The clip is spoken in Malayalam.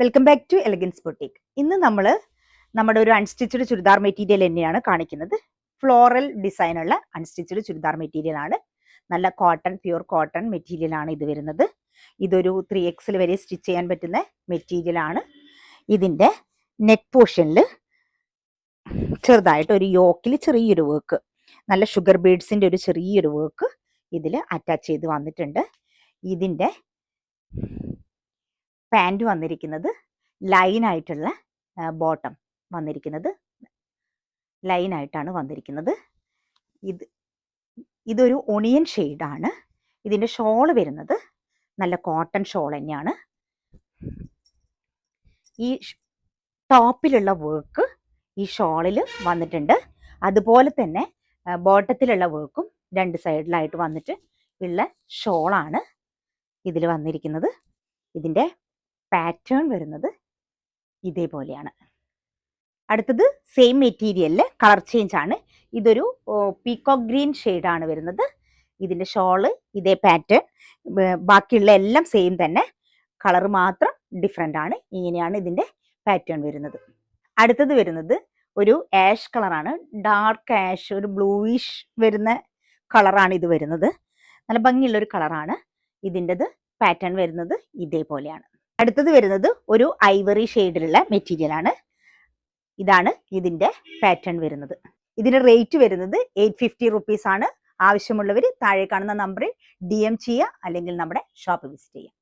Welcome back to elegance boutique. ഇന്ന് നമ്മൾ നമ്മുടെ ഒരു അൺസ്റ്റിച്ചഡ് ചുരിദാർ മെറ്റീരിയൽ തന്നെയാണ് കാണിക്കുന്നത്. ഫ്ലോറൽ ഡിസൈനുള്ള അൺസ്റ്റിച്ചഡ് ചുരിദാർ മെറ്റീരിയൽ ആണ്. നല്ല കോട്ടൺ, പ്യൂർ കോട്ടൺ മെറ്റീരിയൽ ആണ് ഇത് വരുന്നത്. ഇതൊരു 3X വരെ സ്റ്റിച്ച് ചെയ്യാൻ പറ്റുന്ന മെറ്റീരിയൽ ആണ്. ഇതിൻ്റെ നെക്ക് പോർഷനിൽ ചെറുതായിട്ട് ഒരു യോക്കിൽ ചെറിയൊരു വർക്ക്, നല്ല ഷുഗർ ബീഡ്സിൻ്റെ ഒരു ചെറിയൊരു വർക്ക് ഇതിൽ അറ്റാച്ച് ചെയ്ത് വന്നിട്ടുണ്ട്. ഇതിൻ്റെ പാൻറ് വന്നിരിക്കുന്നത് ലൈനായിട്ടുള്ള ബോട്ടം വന്നിരിക്കുന്നത് ലൈനായിട്ടാണ് വന്നിരിക്കുന്നത്. ഇതൊരു ഒണിയൻ ഷെയ്ഡാണ്. ഇതിൻ്റെ ഷോള് വരുന്നത് നല്ല കോട്ടൺ ഷോൾ തന്നെയാണ്. ഈ ടോപ്പിലുള്ള വർക്ക് ഈ ഷോളിൽ വന്നിട്ടുണ്ട്. അതുപോലെ തന്നെ ബോട്ടത്തിലുള്ള വർക്കും രണ്ട് സൈഡിലായിട്ട് വന്നിട്ട് ഉള്ള ഷോളാണ് ഇതിൽ വന്നിരിക്കുന്നത്. ഇതിൻ്റെ പാറ്റേൺ വരുന്നത് ഇതേപോലെയാണ്. അടുത്തത് സെയിം മെറ്റീരിയലിൽ കളർ ചേഞ്ച് ആണ്. ഇതൊരു പീകോക്ക് ഗ്രീൻ ഷെയ്ഡാണ് വരുന്നത്. ഇതിൻ്റെ ഷോള് ഇതേ പാറ്റേൺ, ബാക്കിയുള്ള എല്ലാം സെയിം തന്നെ, കളർ മാത്രം ഡിഫറെൻ്റ് ആണ്. ഇങ്ങനെയാണ് ഇതിൻ്റെ പാറ്റേൺ വരുന്നത്. അടുത്തത് വരുന്നത് ഒരു ആഷ് കളറാണ്. ഡാർക്ക് ആഷ്, ഒരു ബ്ലൂയിഷ് വരുന്ന കളറാണ് ഇത് വരുന്നത്. നല്ല ഭംഗിയുള്ളൊരു കളറാണ്. ഇതിൻ്റെത് പാറ്റേൺ വരുന്നത് ഇതേപോലെയാണ്. അടുത്തത് വരുന്നത് ഒരു ഐവറി ഷെയ്ഡിലുള്ള മെറ്റീരിയൽ ആണ്. ഇതാണ് ഇതിൻ്റെ പാറ്റേൺ വരുന്നത്. ഇതിൻ്റെ റേറ്റ് വരുന്നത് 850 റുപ്പീസ് ആണ്. ആവശ്യമുള്ളവർ താഴെ കാണുന്ന നമ്പറിൽ DM ചെയ്യുക, അല്ലെങ്കിൽ നമ്മുടെ ഷോപ്പ് വിസിറ്റ് ചെയ്യുക.